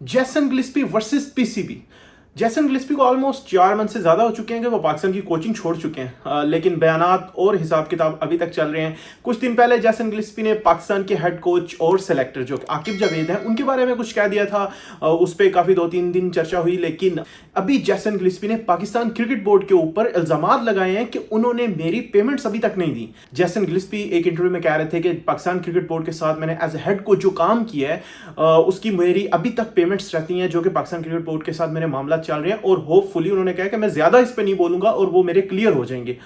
Jason Gillespie versus PCB. Jason Gillespie को almost 4 month से ज़्यादा हो चुके हैं कि वो पाकिस्तान की कोचिंग छोड़ चुके हैं, लेकिन बयानात और हिसाब किताब अभी तक चल रहे हैं। कुछ दिन पहले जेसन गिलिस्पी ने पाकिस्तान के हेड कोच और सेलेक्टर जो आकिब जावेद हैं उनके बारे में कुछ कह दिया था। उस पर काफ़ी 2-3 दिन चर्चा हुई, लेकिन अभी जेसन गिलिस्पी ने पाकिस्तान क्रिकेट बोर्ड के ऊपर इल्ज़ामात लगाए हैं कि उन्होंने मेरी पेमेंट्स अभी तक नहीं दी। जेसन गिलिस्पी एक इंटरव्यू में कह रहे थे कि पाकिस्तान क्रिकेट बोर्ड के साथ मैंने एज ए हेड कोच जो काम किया है उसकी मेरी अभी तक पेमेंट्स रहती हैं, जो कि पाकिस्तान क्रिकेट बोर्ड के साथ मेरे मामला चल रहे हैं, और होपफुली उन्होंने कहा कि मैं ज्यादा इस पे नहीं बोलूंगा और वो मेरे क्लियर हो जाएंगे।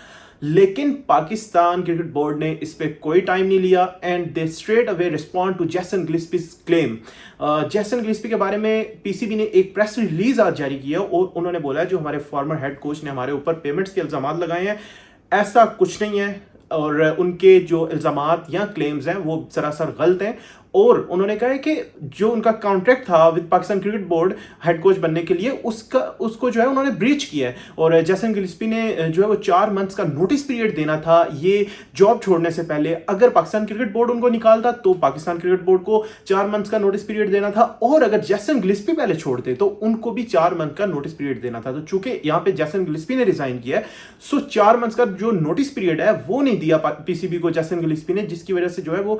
लेकिन पाकिस्तान क्रिकेट बोर्ड ने इस पे कोई टाइम नहीं लिया and they straight away respond to Jason Gillespie claim. Jason Gillespie के बारे में पीसीबी ने एक प्रेस रिलीज आज जारी किया और उन्होंने बोला है जो हमारे फॉर्मर हेड कोच ने हमारे ऊपर पेमेंट्स के इल्जाम लगाए हैं, ऐसा कुछ नहीं है और उनके जो इल्जामात या क्लेम्स हैं वो सरासर गलत हैं। और उन्होंने कहा है कि जो उनका कॉन्ट्रैक्ट था with Pakistan cricket board head coach बनने के लिए उसको जो है उन्होंने ब्रीच किया है। और जेसन गिलिस्पी ने जो है वो 4 मंथ्स का नोटिस पीरियड देना था ये जॉब छोड़ने से पहले। अगर पाकिस्तान क्रिकेट बोर्ड उनको निकालता तो पाकिस्तान क्रिकेट बोर्ड को 4 मंथ्स का नोटिस पीरियड देना था, और अगर जेसन गिलिस्पी पहले छोड़ते तो उनको भी 4 मंथ का नोटिस पीरियड देना था। तो चूंकि यहाँ पे जेसन गिलिस्पी ने रिजाइन किया है, सो 4 मंथ्स का जो नोटिस पीरियड है वो नहीं दिया पीसीबी को जेसन गिलिस्पी ने, जिसकी वजह से जो है वो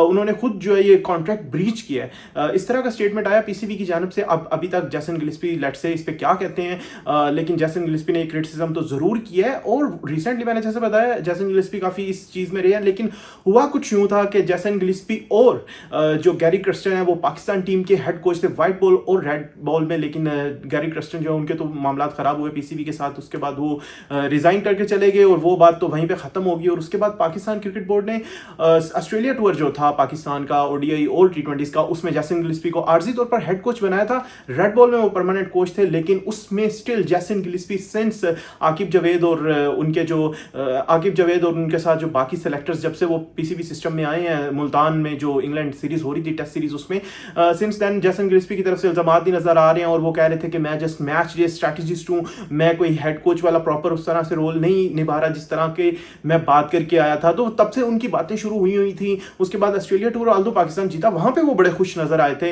उन्होंने खुद जो है ये कॉन्ट्रैक्ट ब्रीच किया है। इस तरह का स्टेटमेंट आया पीसीबी की जानब से। अब अभी तक जेसन गिलिस्पी लेट से इस पे क्या कहते हैं, लेकिन जेसन गिलिस्पी ने क्रिटिसिज्म तो जरूर किया है। और रिसेंटली मैंने जैसे बताया जेसन गिलिस्पी काफी इस चीज में रहे हैं, लेकिन हुआ कुछ यूं था कि जेसन गिलिस्पी और जो गैरी क्रस्टन है वो पाकिस्तान टीम के हेड कोच थे व्हाइट बॉल और रेड बॉल में, लेकिन गैरी क्रस्टन जो है उनके तो मामला खराब हुए पीसीबी के साथ, उसके बाद वो रिजाइन करके चले गए और वो बात तो वहीं पे खत्म होगी। और उसके बाद पाकिस्तान क्रिकेट बोर्ड ने ऑस्ट्रेलिया टूर जो था पाकिस्तान का ओडीआई और टी20 का, उसमें जेसन गिलिस्पी को आर्जी तौर पर हेड कोच बनाया था। रेड बॉल में वो परमानेंट कोच थे, लेकिन उसमें still Jason Gillespie since Aqib Javed और उनके जो आकिब जावेद और उनके साथ जो बाकी सेलेक्टर्स जब से वो पीसीबी सिस्टम में आए हैं, मुल्तान में जो इंग्लैंड सीरीज हो रही थी टेस्ट सीरीज, उसमें सिंस देन जेसन गिलिस्पी की तरफ से इल्जामात भी नजर आ रहे हैं और वो कह रहे थे कि मैं जस्ट मैच डे स्ट्रैटेजिस्ट हूं, मैं कोई हेड कोच वाला प्रॉपर उस तरह से रोल नहीं निभा रहा जिस तरह के मैं बात करके आया था। तो तब से उनकी बातें शुरू हुई थी। उसके बाद ऑस्ट्रेलिया टूर आल्दो पाकिस्तान जीता, वहां पे वो बड़े खुश नजर आए थे,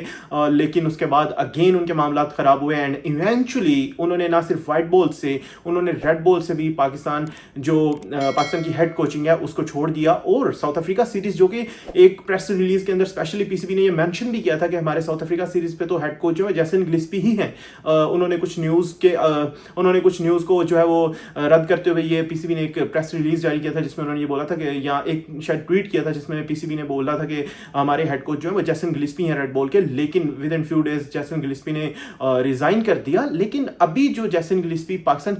लेकिन उसके बाद अगेन उनके मामला खराब हुए एंड इवेंचुअली उन्होंने ना सिर्फ व्हाइट बॉल से, उन्होंने रेड बॉल से भी पाकिस्तान की हेड कोचिंग है उसको छोड़ दिया। और साउथ अफ्रीका सीरीज, जो कि एक प्रेस रिलीज के अंदर स्पेशली पीसीबी ने ये मेंशन भी किया था कि हमारे साउथ अफ्रीका सीरीज पे तो हेड कोच जो है जेसन गिलिस्पी ही हैं, उन्होंने कुछ न्यूज़ को जो है वो रद्द करते हुए ये पीसीबी ने एक प्रेस रिलीज जारी किया था जिसमें उन्होंने ये बोला था कि, या एक शायद ट्वीट किया था जिसमें पीसीबी ने बोला था कि हमारे हेड कोच जो है वो जेसन गिलिस्पी हैं रेड बॉल के, लेकिन with in few days Jason Gillespie ने रिजाइन कर दिया। लेकिन अभी जो जेसन गिलिस्पी पाकिस्तान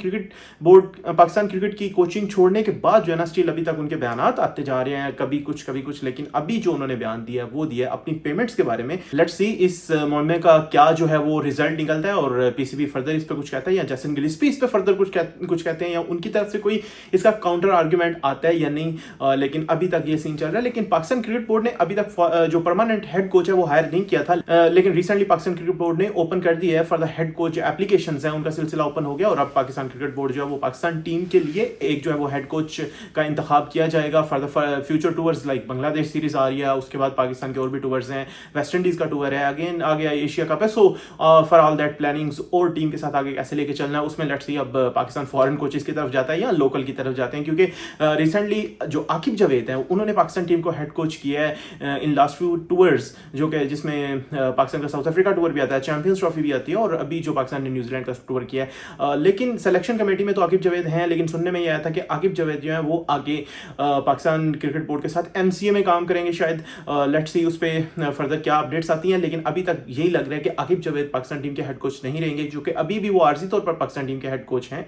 क्रिकेट की कोचिंग छोड़ने के बाद जो है ना, स्टिल अभी तक उनके बयानात आते जा रहे हैं, कभी कुछ, लेकिन अभी जो उन्होंने बयान दिया वो दिया अपनी पेमेंट्स के बारे में। लेट्स सी इस मामले का क्या जो है वो रिजल्ट निकलता है और पीसीबी फर्दर इस पर कुछ कहता है या जेसन गिलिस्पी इस पर फर्दर कुछ कहते हैं या उनकी तरफ से कोई इसका काउंटर आर्ग्यूमेंट आता है या नहीं, लेकिन अभी तक ये सीन चल रहा है। लेकिन पाकिस्तान क्रिकेट बोर्ड ने अभी तक जो परमानेंट हेड कोच है वो हायर नहीं किया था, लेकिन रिसेंटली पाकिस्तान क्रिकेट बोर्ड ने ओपन कर दिया है for the head coach applications है, उनका सिलसिला ओपन हो गया और अब पाकिस्तान क्रिकेट बोर्ड जो है वो पाकिस्तान टीम के लिए एक जो है वो हेड कोच का इंतखाब किया जाएगा for the future tours. Like Bangladesh series आ रही है, उसके बाद पाकिस्तान के और भी टूर्स हैं, वेस्ट इंडीज का टूर है, अगेन आ गया एशिया कप है। So for all that plannings और टीम के साथ आगे कैसे लेके चलना है उसमें लेट्स सी अब पाकिस्तान फॉरेन कोचेस की तरफ जाता है या लोकल की तरफ जाते हैं, क्योंकि रिसेंटली जो आकिब जावेद है उन्होंने पाकिस्तान टीम को हेड कोच किया है इन लास्ट फ्यू टूर्स, जो कि जिसमें पाकिस्तान का साउथ अफ्रीका टूर भी आता है, चैंपियंस ट्रॉफी भी आती है और अभी जो पाकिस्तान ने न्यूजीलैंड का टूर किया है। लेकिन सिलेक्शन कमेटी में तो आकिब जावेद हैं, लेकिन सुनने में ये आया था कि आकिब जावेद जो है वो आगे पाकिस्तान क्रिकेट बोर्ड के साथ एमसीए में काम करेंगे शायद। लेट्स सी उस पर फर्दर क्या अपडेट्स आती हैं, लेकिन अभी तक यही लग रहा है कि आकिब जावेद पाकिस्तान टीम के हेड कोच नहीं रहेंगे, जो कि अभी भी वो आर्जी तौर पर पाकिस्तान टीम के हेड कोच हैं,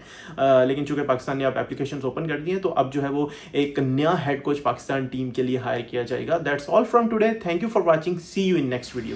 लेकिन चूंकि पाकिस्तान ने अब एप्लीकेशंस ओपन कर दी हैं तो अब जो है वो एक नया हेड कोच पाकिस्तान टीम के लिए हायर किया जाएगा। That's all from today, thank you for watching, see you in next video.